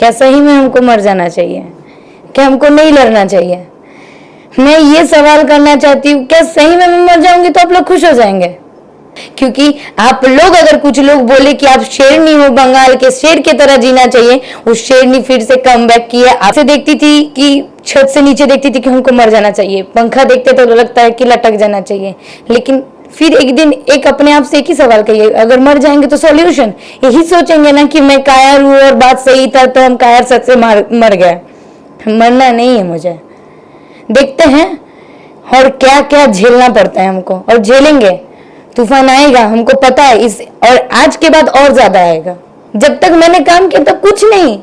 क्या सही में हमको मर जाना चाहिए? क्या हमको नहीं लड़ना चाहिए? मैं ये सवाल करना चाहती हूँ, क्या सही में मैं मर जाऊंगी तो आप लोग खुश हो जाएंगे? क्योंकि आप लोग, अगर कुछ लोग बोले कि आप शेरनी हो, बंगाल के शेर की तरह जीना चाहिए, उस शेरनी फिर से कम बैक की है। आपसे देखती थी कि छत से नीचे देखती थी कि हमको मर जाना चाहिए, पंखा देखते तो लगता है कि लटक जाना चाहिए। लेकिन फिर एक दिन एक अपने आप से एक ही सवाल करिए, अगर मर जाएंगे तो सॉल्यूशन यही सोचेंगे ना कि मैं कायर हूँ और बात सही था तो हम कायर सच से मर गए। मरना नहीं है मुझे, देखते हैं और क्या क्या झेलना पड़ता है हमको, और झेलेंगे। तूफान आएगा, हमको पता है इस, और आज के बाद और ज्यादा आएगा। जब तक मैंने काम किया तब कुछ नहीं,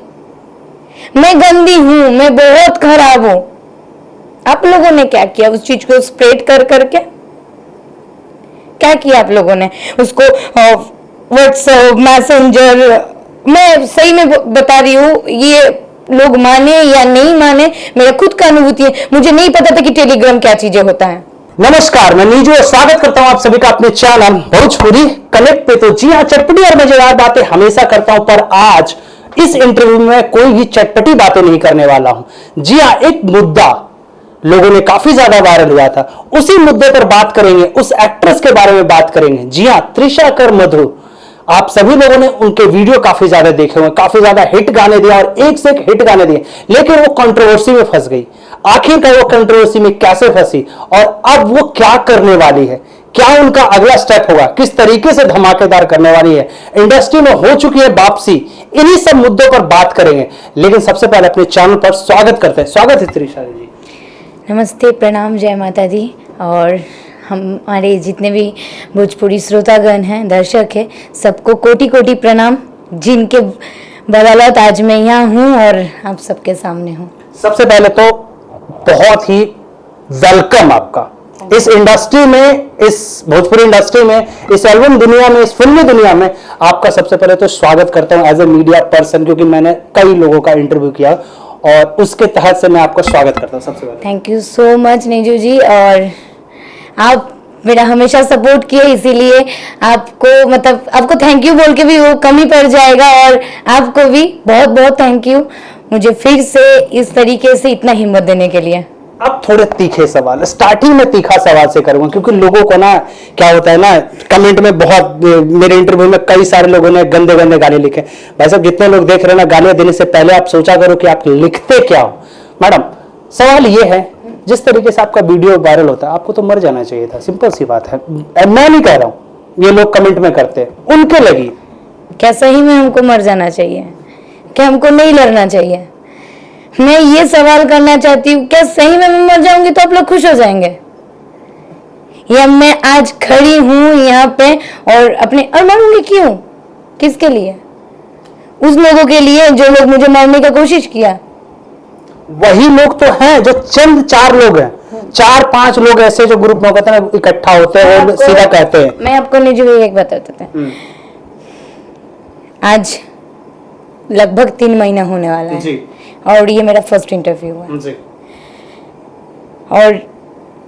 मैं गंदी हूं, मैं बहुत खराब हूं। आप लोगों ने क्या किया? उस चीज को स्प्रेड कर करके क्या किया आप लोगों ने? उसको व्हाट्सएप, मैसेंजर, मैं सही में बता रही हूँ, ये लोग माने या नहीं माने, मेरा खुद का अनुभूति है। मुझे नहीं पता था कि टेलीग्राम क्या चीजें होता है। नमस्कार, मैं नीजू और स्वागत करता हूं आप सभी का अपने चैनल भोजपुरी कनेक्ट पे। तो जी हाँ, चटपटी और मजेदार बातें हमेशा करता हूं, पर आज इस इंटरव्यू में कोई भी चटपटी बातें नहीं करने वाला हूं। जी हाँ, एक मुद्दा लोगों ने काफी ज्यादा वायरल हुआ था, उसी मुद्दे पर बात करेंगे, उस एक्ट्रेस के बारे में बात करेंगे। जी हाँ, त्रिशा कर मधु। आप सभी लोगों ने उनके वीडियो काफी ज्यादा देखे हुए, काफी ज्यादा हिट गाने दिया और एक से एक हिट गाने दिए, लेकिन वो कंट्रोवर्सी में फंस गई। आखिरकार वो कंट्रोवर्सी में कैसे फंसी और अब वो क्या करने वाली है, क्या उनका अगला स्टेप होगा, किस तरीके से धमाकेदार करने वाली है, इंडस्ट्री में हो चुकी है वापसी, इन्हीं सब मुद्दों पर बात करेंगे। लेकिन सबसे पहले अपने चैनल पर स्वागत करते हैं। स्वागत है त्रिशा जी। नमस्ते, प्रणाम, जय माता दी। और हमारे जितने भी भोजपुरी श्रोतागण हैं, दर्शक हैं, सबको कोटि कोटि प्रणाम, जिनके बदौलत आज मैं यहाँ हूँ और आप सबके सामने हूँ। सबसे पहले तो बहुत ही वेलकम आपका इस इंडस्ट्री में, इस भोजपुरी इंडस्ट्री में, इस एल्बम दुनिया में, इस फिल्मी दुनिया में आपका सबसे पहले तो स्वागत करता हूं एज ए मीडिया पर्सन, क्योंकि मैंने कई लोगों का इंटरव्यू किया और उसके तहत से मैं आपका स्वागत करता हूं सबसे पहले। Thank you so much Niju जी, और आप मेरा हमेशा सपोर्ट किए, इसीलिए आपको, मतलब आपको थैंक यू बोल के भी वो कमी पड़ जाएगा, और आपको भी बहुत बहुत थैंक यू मुझे फिर से इस तरीके से इतना हिम्मत देने के लिए। अब थोड़े तीखे सवाल, स्टार्टिंग में तीखा सवाल से करूंगा, क्योंकि लोगों को ना क्या होता है ना, कमेंट में बहुत, मेरे इंटरव्यू में कई सारे लोगों ने गंदे गंदे गाने लिखे। भाई साहब, जितने लोग देख रहे हैं ना, गाने देने से पहले आप सोचा करो कि आप लिखते क्या हो। मैडम, सवाल ये है, जिस तरीके से आपका वीडियो वायरल होता है, आपको तो मर जाना चाहिए था, सिंपल सी बात है। मैं नहीं कह रहा हूं, ये लोग कमेंट में करते हैं, उनके लगी। क्या सही में हमको मर जाना चाहिए? क्या हमको नहीं लड़ना चाहिए? मैं ये सवाल करना चाहती हूँ, क्या सही में मैं मर जाऊंगी तो आप लोग खुश हो जाएंगे? या मैं आज खड़ी हूँ यहाँ पे और अपने, और मरूंगी क्यों? किसके लिए? उस लोगों के लिए जो लोग मुझे मारने की कोशिश किया। वही लोग तो हैं जो चंद 4 लोग हैं, 4-5 लोग ऐसे जो ग्रुप में कहते हैं, इकट्ठा होते हैं और सीधा कहते हैं। मैं आपको निजी एक बताते हैं, आज लगभग 3 महीना होने वाला है जी। और ये मेरा फर्स्ट इंटरव्यू है जी। और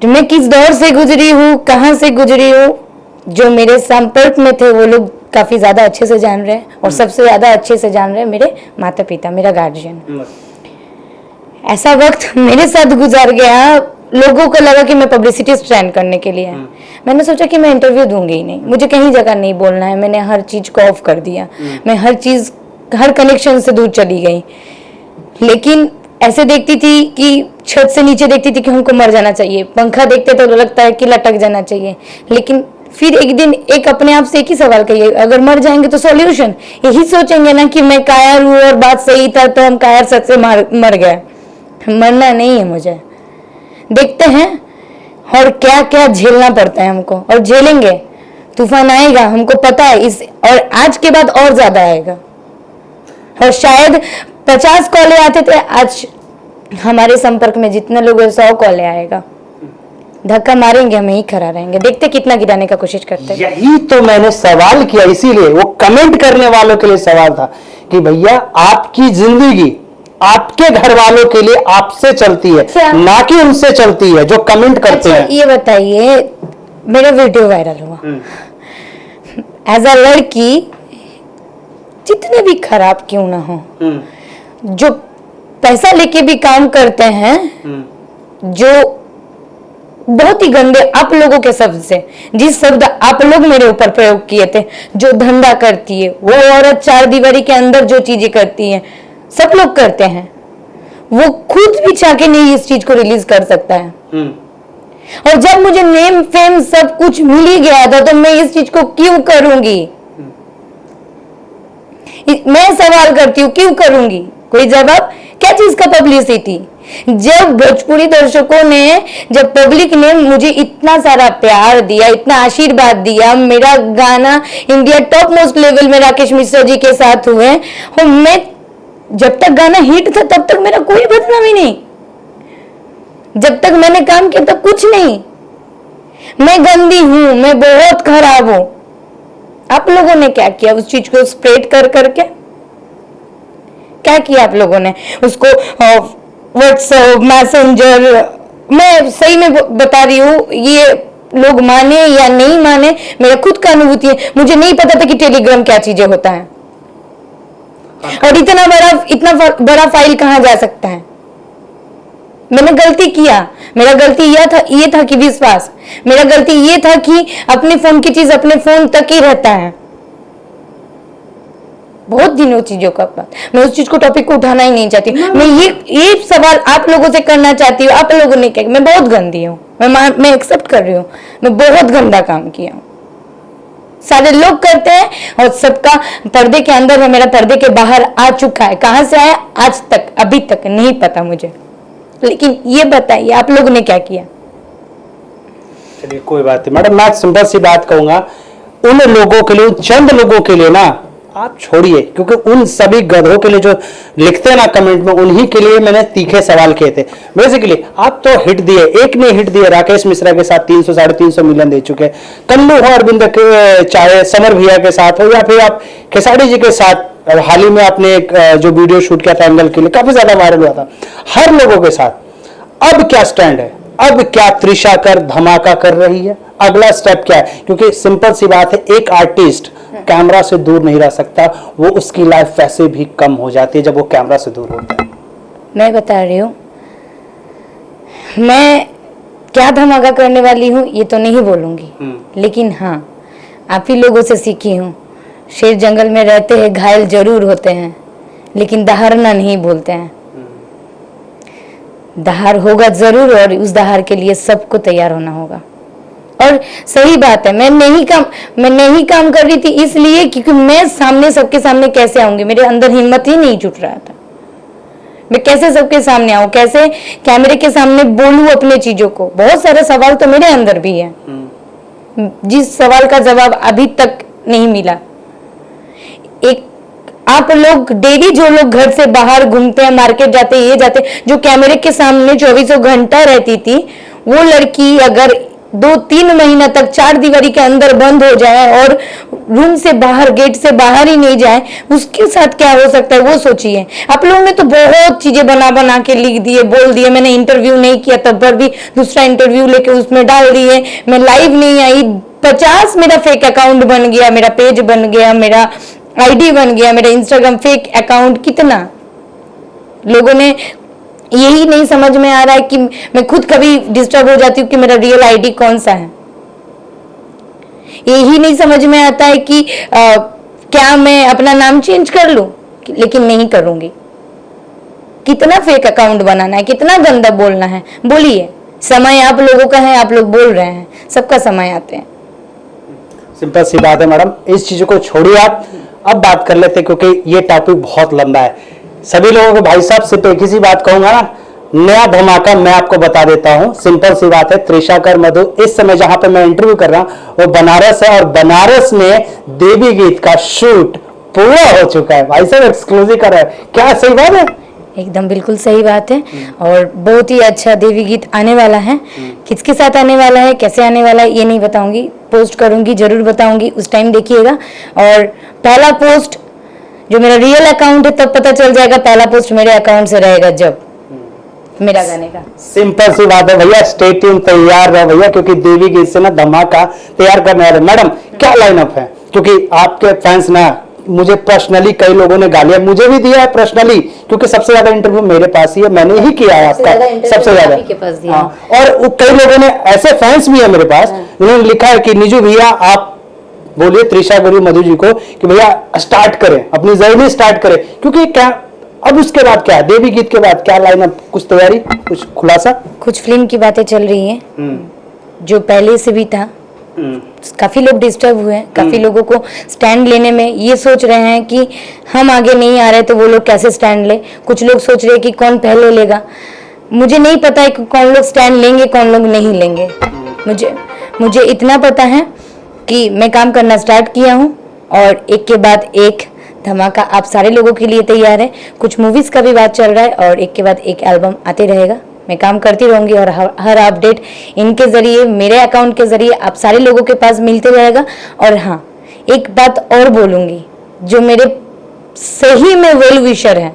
मैं किस दौर से गुजरी हूँ, कहाँ से गुजरी हूँ, जो मेरे संपर्क में थे वो लोग काफी ज्यादा अच्छे से जान रहे हैं, और सबसे ज्यादा अच्छे से जान रहे हैं मेरे माता पिता, मेरा गार्जियन। ऐसा वक्त मेरे साथ गुजार गया, लोगों को लगा कि मैं पब्लिसिटी स्टैंड करने के लिए, मैंने सोचा कि मैं इंटरव्यू दूंगी ही नहीं, मुझे कहीं जगह नहीं बोलना है। मैंने हर चीज को ऑफ कर दिया, मैं हर कनेक्शन से दूर चली गई। लेकिन ऐसे देखती थी कि छत से नीचे देखती थी कि हमको मर जाना चाहिए, पंखा देखते तो लगता है कि लटक जाना चाहिए। लेकिन फिर एक दिन एक अपने आप से एक ही सवाल करिए, अगर मर जाएंगे तो सॉल्यूशन यही सोचेंगे ना कि मैं कायर हूँ और बात सही था तो हम कायर सच से मर गए। मरना नहीं है मुझे, देखते हैं और क्या क्या झेलना पड़ता है हमको, और झेलेंगे। तूफान आएगा, हमको पता है इस, और आज के बाद और ज्यादा आएगा। और शायद 50 कॉले आते थे, आज हमारे संपर्क में जितने लोग 100 कॉले आएगा। धक्का मारेंगे, हम यही खड़ा रहेंगे, देखते कितना गिराने का कोशिश करते हैं। यही तो मैंने सवाल किया, इसीलिए वो कमेंट करने वालों के लिए सवाल था कि भैया आपकी जिंदगी आपके घर वालों के लिए आपसे चलती है, ना कि उनसे चलती है जो कमेंट करते हैं। ये बताइए, मेरा वीडियो वायरल हुआ, एज अ लड़की जितने भी खराब क्यों ना हो, जो पैसा लेके भी काम करते हैं, जो बहुत ही गंदे आप लोगों के शब्द से, जिस शब्द आप लोग मेरे ऊपर प्रयोग किए थे, जो धंधा करती है वो औरत, चार दीवारी के अंदर जो चीजें करती है सब लोग करते हैं, वो खुद भी चाह के नहीं इस चीज को रिलीज कर सकता है। और जब मुझे नेम फेम सब कुछ मिल ही गया था तो मैं इस चीज को क्यों करूंगी? मैं सवाल करती हूँ क्यों करूंगी? कोई जवाब? क्या चीज का पब्लिसिटी? जब भोजपुरी दर्शकों ने, जब पब्लिक ने मुझे इतना सारा प्यार दिया, इतना आशीर्वाद दिया, मेरा गाना इंडिया टॉप मोस्ट लेवल में राकेश मिश्रा जी के साथ हुए, और मैं जब तक गाना हिट था तब तक मेरा कोई बदनामी नहीं, जब तक मैंने काम किया तब कुछ नहीं। मैं गंदी हूं, मैं बहुत खराब हूं। आप लोगों ने क्या किया? उस चीज को स्प्रेड कर करके क्या किया आप लोगों ने? उसको व्हाट्सएप, मैसेंजर, मैं सही में बता रही हूँ, ये लोग माने या नहीं माने, मेरा खुद का अनुभूति है। मुझे नहीं पता था कि टेलीग्राम क्या चीजें होता है, और इतना बड़ा फाइल कहाँ जा सकता है। मैंने गलती किया, मेरा गलती ये था कि विश्वास, मेरा गलती ये था कि अपने फोन की चीज अपने फोन तक ही रहता है। बहुत दिनों चीजों का बात, मैं उस चीज को, टॉपिक को उठाना ही नहीं चाहती। मैं ये सवाल आप लोगों से करना चाहती हूँ। आप लोगों ने क्या? मैं बहुत गंदी हूँ, मैं एक्सेप्ट कर रही हूँ, मैं बहुत गंदा काम किया हूँ। सारे लोग करते हैं और सबका पर्दे के अंदर है, मेरा पर्दे के बाहर आ चुका है। कहां से आया आज तक, अभी तक नहीं पता मुझे, लेकिन ये बताइए आप लोगों ने क्या किया? चलिए कोई बात नहीं मैडम, मैं सिंपल सी बात कहूंगा, उन लोगों के लिए, चंद लोगों के लिए ना आप छोड़िए, क्योंकि उन सभी गधों के लिए जो लिखते हैं ना कमेंट में, उन्हीं के लिए मैंने तीखे सवाल किए थे। बेसिकली आप तो हिट दिए, एक ने हिट दिए, राकेश मिश्रा के साथ 300 साढ़े 300 मिलियन दे चुके हैं। कल्लू हो अरविंद के, चाहे समर भैया के साथ हो, या फिर आप खेसारी जी के साथ हाल ही में आपने एक जो वीडियो शूट किया था एंगल के लिए, काफी ज्यादा वायरल हुआ था। हर लोगों के साथ अब क्या स्टैंड है? अब क्या त्रिशा कर धमाका कर रही है? अगला स्टेप क्या है? क्योंकि सिंपल सी बात है, एक आर्टिस्ट कैमरा से दूर नहीं रह सकता, वो उसकी लाइफ वैसे भी कम हो जाती है जब वो कैमरा से दूर होता है। मैं बता रही हूँ, मैं क्या धमाका करने वाली हूँ ये तो नहीं बोलूंगी, लेकिन हाँ आप ही लोगों से सीखी हूँ। शेर जंगल में रहते हैं, घायल जरूर होते हैं, लेकिन दहाड़ना नहीं बोलते हैं। दहाड़ होगा जरूर, और उस दहाड़ के लिए सबको तैयार होना होगा। और सही बात है, मैं नहीं काम कर रही थी इसलिए क्योंकि मैं सामने, सबके सामने कैसे आऊंगी? मेरे अंदर हिम्मत ही नहीं जुट रहा था। मैं कैसे सबके सामने आऊं, कैसे कैमरे के सामने बोलूं अपने चीजों को? बहुत सारे सवाल तो मेरे अंदर भी है, जिस सवाल का जवाब अभी तक नहीं मिला। एक आप लोग डेली, जो लोग घर से बाहर घूमते हैं, मार्केट जाते हैं, ये जाते हैं, जो कैमरे के सामने 24 घंटा रहती थी, वो लड़की अगर 2-3 महीना तक चार दीवारी के अंदर बंद हो जाए और रूम से बाहर, गेट से बाहर ही नहीं जाए, उसके साथ क्या हो सकता है वो सोचिए। आप लोगों ने तो बहुत चीजें बना के लिख दिए, बोल दिए। मैंने इंटरव्यू नहीं किया तब पर भी दूसरा इंटरव्यू लेके उसमें डाल दिए। मैं लाइव नहीं आई, 50 मेरा फेक अकाउंट बन गया, मेरा पेज बन गया, मेरा आईडी बन गया, मेरा इंस्टाग्राम फेक अकाउंट। कितना लोगों ने, यही नहीं समझ में आ रहा है कि मैं खुद कभी डिस्टर्ब हो जाती हूँ कि मेरा रियल आईडी कौन सा है। यही नहीं समझ में आता है कि क्या मैं अपना नाम चेंज कर लूं, लेकिन नहीं करूंगी। कितना फेक अकाउंट बनाना है, कितना गंदा बोलना है, बोलिए। समय आप लोगों का है, आप लोग बोल रहे हैं, सबका समय आते हैं। सिंपल सी बात है मैडम, इस चीज को छोड़िए आप। अब बात कर लेते हैं, क्योंकि ये टॉपिक बहुत लंबा है। सभी लोगों को भाई साहब सिर्फ एक ही सी बात कहूंगा ना, नया धमाका मैं आपको बता देता हूं। सिंपल सी बात है, त्रिशा कर मधु इस समय जहां पे मैं इंटरव्यू कर रहा हूं वो बनारस है, और बनारस में देवी गीत का शूट पूरा हो चुका है। भाई साहब एक्सक्लूसिव कर रहा है, क्या सही बात है? एकदम बिल्कुल सही बात है, और बहुत ही अच्छा देवी गीत आने वाला है। किसके साथ आने वाला है, कैसे आने वाला है, ये नहीं बताऊंगी, पोस्ट करूंगी, जरूर बताऊंगी, उस टाइम देखिएगा। और पहला पोस्ट जो मेरा रियल अकाउंट है तब पता चल जाएगा, पहला पोस्ट मेरे अकाउंट से रहेगा जब मेरा गाने का। सिंपल सी बात है भैया, स्टे ट्यून, तैयार रहो भैया, क्योंकि देवी गीत से ना धमाका तैयार करने वाले। मैडम क्या लाइनअप है, क्योंकि आपके फैंस ना मुझे पर्सनली कई लोगों ने गालियां मुझे भी दिया है पर्सनली, क्योंकि सबसे ज्यादा इंटरव्यू मेरे पास ही है, मैंने ही किया है आपका सबसे ज्यादा। और कई लोगों ने ऐसे फैंस भी है मेरे पास उन्होंने लिखा है कि निजू भैया आप बोलिए त्रिशा गुरु मधु जी को कि भैया स्टार्ट करें, अपनी जर्नी स्टार्ट करें, क्योंकि क्या अब उसके बाद क्या है, देवी गीत के बाद क्या लाइन अप, कुछ तैयारी, कुछ खुलासा? कुछ फिल्म की बातें चल रही है जो पहले से भी था। काफी लोग डिस्टर्ब हुए हैं, काफी लोगों को स्टैंड लेने में ये सोच रहे हैं कि हम आगे नहीं आ रहे तो वो लोग कैसे स्टैंड ले। कुछ लोग सोच रहे हैं कि कौन पहले लेगा। मुझे नहीं पता है कि कौन लोग स्टैंड लेंगे कौन लोग नहीं लेंगे। मुझे इतना पता है कि मैं काम करना स्टार्ट किया हूँ और एक के बाद एक धमाका आप सारे लोगों के लिए तैयार है। कुछ मूवीज का भी बात चल रहा है और एक के बाद एक एल्बम आते रहेगा। मैं काम करती रहूंगी और हर अपडेट इनके जरिए, मेरे अकाउंट के जरिए आप सारे लोगों के पास मिलते रहेगा। और हाँ, एक बात और बोलूंगी, जो मेरे सही में वेल विशर है,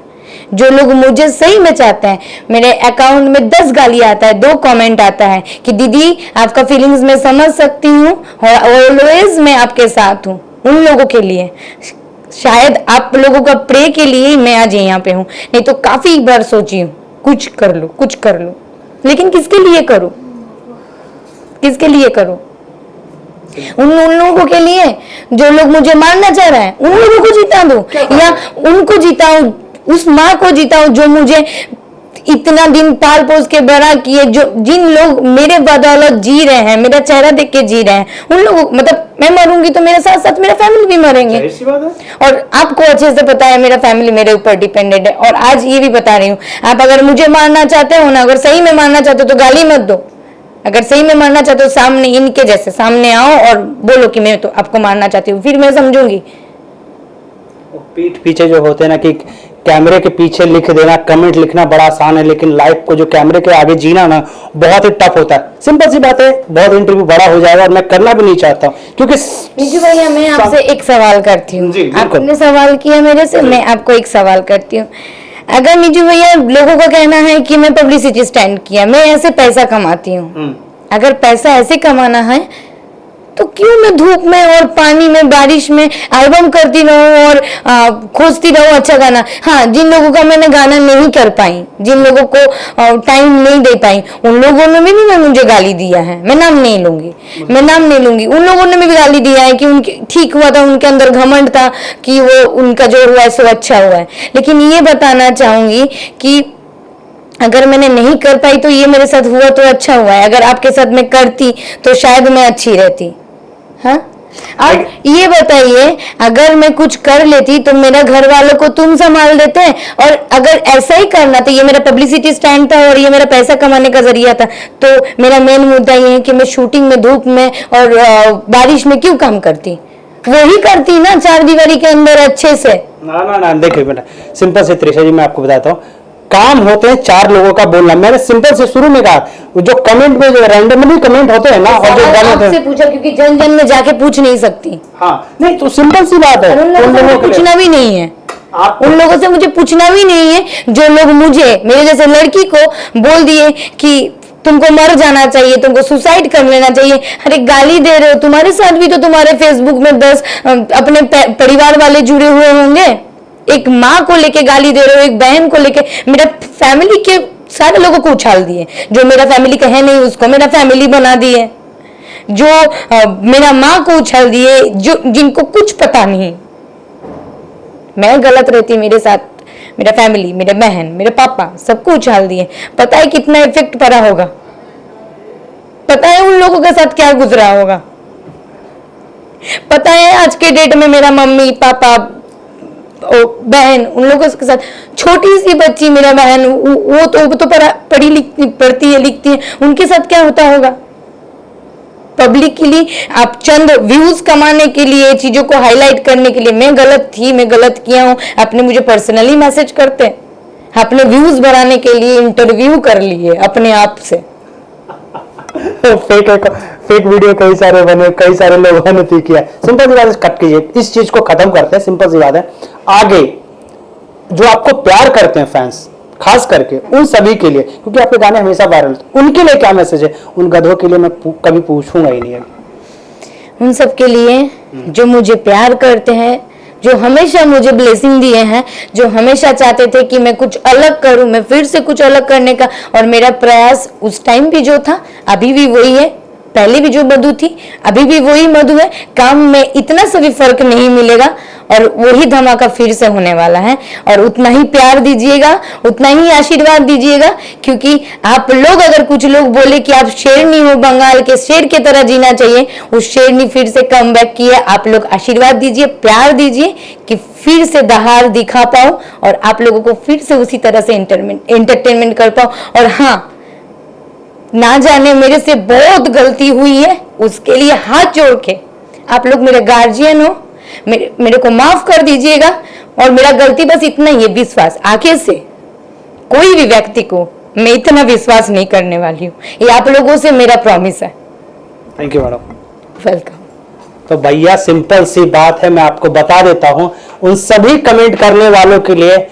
जो लोग मुझे सही में चाहते हैं, मेरे अकाउंट में 10 गाली आता है, 2 कमेंट आता है कि दीदी आपका फीलिंग्स मैं समझ सकती हूँ और ऑलवेज मैं आपके साथ हूँ। उन लोगों के लिए, शायद आप लोगों का प्रे के लिए ही मैं आज यहाँ पे हूँ, नहीं तो काफी बार सोची हूँ कुछ कर लो, लेकिन किसके लिए करूँ, किसके लिए करूँ? उन लोगों के लिए जो लोग मुझे मारना चाह रहे हैं, उन लोगों को जिता दूं या उनको जिताऊं, उस माँ को जिताऊं जो मुझे इतना दिन पाल पोस के बड़ा किए, जो जिन लोग मेरे बदौलत जी रहे हैं, मेरा चेहरा देख के जी रहे हैं, उन लोगों, मतलब मैं मरूंगी तो मेरे साथ साथ मेरा फैमिली भी मरेंगे। और आपको अच्छे से पता है मेरा फैमिली मेरे ऊपर डिपेंडेंट है। और आज ये भी बता रही हूँ, आप अगर मुझे मारना चाहते हो ना, अगर सही में मारना चाहते हो तो गाली मत दो। अगर सही में मारना चाहते हो सामने इनके जैसे सामने आओ और बोलो कि मैं तो आपको मारना चाहती हूँ, फिर मैं समझूंगी। पीठ पीछे जो होते हैं ना कि कैमरे के पीछे लिख देना, कमेंट लिखना बड़ा आसान है, लेकिन लाइफ को जो कैमरे के आगे जीना ना बहुत ही टफ होता है। सिंपल सी बात है, बहुत इंटरव्यू बड़ा हो जाएगा और मैं करना भी नहीं चाहता हूँ, क्योंकि निजू भैया मैं आपसे एक सवाल करती हूँ। आपने सवाल किया मेरे से, मैं आपको एक सवाल करती हूँ। अगर निजू भैया लोगों का कहना है कि मैं पब्लिसिटी स्टैंड किया, मैं ऐसे पैसा कमाती हूँ, अगर पैसा ऐसे कमाना है तो क्यों मैं धूप में और पानी में बारिश में एल्बम करती रहूं और खोजती रहूं अच्छा गाना। हाँ, जिन लोगों का मैंने गाना नहीं कर पाई, जिन लोगों को टाइम नहीं दे पाई, उन लोगों ने भी मुझे गाली दिया है। मैं नाम नहीं लूंगी, उन लोगों ने भी गाली दिया है कि उनके ठीक हुआ था, उनके अंदर घमंड था कि वो उनका जो हुआ है सो अच्छा हुआ है। लेकिन ये बताना चाहूंगी कि अगर मैंने नहीं कर पाई तो ये मेरे साथ हुआ तो अच्छा हुआ है, अगर आपके साथ मैं करती तो शायद मैं अच्छी रहती। हाँ, अब ये बताइए, अगर मैं कुछ कर लेती तो मेरा घर वालों को तुम संभाल देते हैं, और अगर ऐसा ही करना तो ये मेरा पब्लिसिटी स्टैंड था और ये मेरा पैसा कमाने का जरिया था, तो मेरा मेन मुद्दा ये है कि मैं शूटिंग में धूप में और बारिश में क्यों काम करती, वही करती ना 4 दीवारी के अंदर अच्छे से। ना देखिए बेटा, सिंपल से त्रिशा जी मैं आपको बताता हूँ, काम होते हैं 4 लोगों का बोलना। मैंने सिंपल से शुरू में कहा, जो कमेंट में जो रैंडमली कमेंट होते हैं ना, और जो आपसे पूछा क्योंकि जन जन में जाके पूछ नहीं सकती। हाँ, नहीं तो सिंपल सी बात है, उन लोगों से पूछना भी नहीं है, उन लोगों से मुझे पूछना भी नहीं है जो लोग मुझे, मेरे जैसे लड़की को बोल दिए कि तुमको मर जाना चाहिए, तुमको सुसाइड कर लेना चाहिए। अरे गाली दे रहे हो, तुम्हारे साथ भी तो तुम्हारे फेसबुक में 10 अपने परिवार वाले जुड़े हुए होंगे। एक माँ को लेके गाली दे रहे हो, एक बहन को लेके, मेरा फैमिली के सारे लोगों को उछाल दिए, जो मेरा फैमिली का है नहीं उसको मेरा फैमिली बना दिए, जो मेरा माँ को उछाल दिए, जो जिनको कुछ पता नहीं। मैं गलत रहती, मेरे साथ मेरा फैमिली, मेरे बहन, मेरे पापा, सबको उछाल दिए। पता है कितना इफेक्ट पड़ा होगा, पता है उन लोगों के साथ क्या गुजरा होगा, पता है आज के डेट में मेरा मम्मी पापा बहन, उन लोगों के साथ छोटी सी बच्ची मेरा बहन, वो तो पढ़ती है लिखती है, उनके साथ क्या होता होगा। पब्लिकली आप चंद व्यूज कमाने के लिए, चीजों को हाईलाइट करने के लिए, मैं गलत थी, मैं गलत किया हूं, आपने मुझे पर्सनली मैसेज करते, आपने व्यूज बढ़ाने के लिए इंटरव्यू कर लिए अपने आप से। फेक वीडियो कई सारे बने, कई सारे लोगों ने किया। सिंपल सी बात है, कट कीजिए, इस चीज को खत्म करते हैं। सिंपल सी बात है, आगे जो आपको प्यार करते हैं फैंस, खास करके उन सभी के लिए, क्योंकि आपके गाने हमेशा वायरल, उनके लिए क्या मैसेज है? उन गधों के लिए मैं कभी पूछूंगा ही नहीं है। उन सब के लिए जो मुझे प्यार करते हैं, जो हमेशा मुझे ब्लेसिंग दिए हैं, जो हमेशा चाहते थे कि मैं कुछ अलग करूं, मैं फिर से कुछ अलग करने का, और मेरा प्रयास उस टाइम भी जो था अभी भी वही है, पहले भी जो मधु थी अभी भी वही मधु है। काम में इतना सा भी फर्क नहीं मिलेगा और वही धमाका फिर से होने वाला है। और उतना ही प्यार दीजिएगा, उतना ही आशीर्वाद दीजिएगा, क्योंकि आप लोग, अगर कुछ लोग बोले कि आप शेरनी हो, बंगाल के शेर की तरह जीना चाहिए, उस शेरनी फिर से कम बैक की है। आप लोग आशीर्वाद दीजिए, प्यार दीजिए कि फिर से दहाड़ दिखा पाओ और आप लोगों को फिर से उसी तरह से एंटरटेनमेंट कर पाओ। और हाँ, ना जाने मेरे से बहुत गलती हुई है, उसके लिए हाथ जोड़ के आप लोग मेरे गार्जियन हो, मेरे को माफ कर दीजिएगा। और मेरा गलती बस इतना ही है, विश्वास। आगे से कोई भी व्यक्ति को मैं इतना विश्वास नहीं करने वाली हूँ, ये आप लोगों से मेरा प्रॉमिस है। Thank you madam. वेलकम। तो भैया सिंपल सी बात है, मैं आपको बता देता हूं, उन सभी कमेंट करने वालों के लिए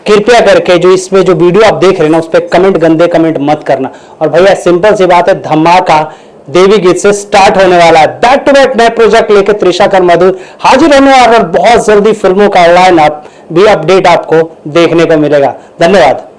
कृपया करके जो इसमें जो वीडियो आप देख रहे हैं ना, उस पर कमेंट, गंदे कमेंट मत करना। और भैया सिंपल सी बात है, धमाका देवी गीत से स्टार्ट होने वाला है। बैक टू बैक नए प्रोजेक्ट लेके त्रिशा कर मधु हाजिर होने वाला, और बहुत जल्दी फिल्मों का लाइन अप भी अपडेट आपको देखने को मिलेगा। धन्यवाद।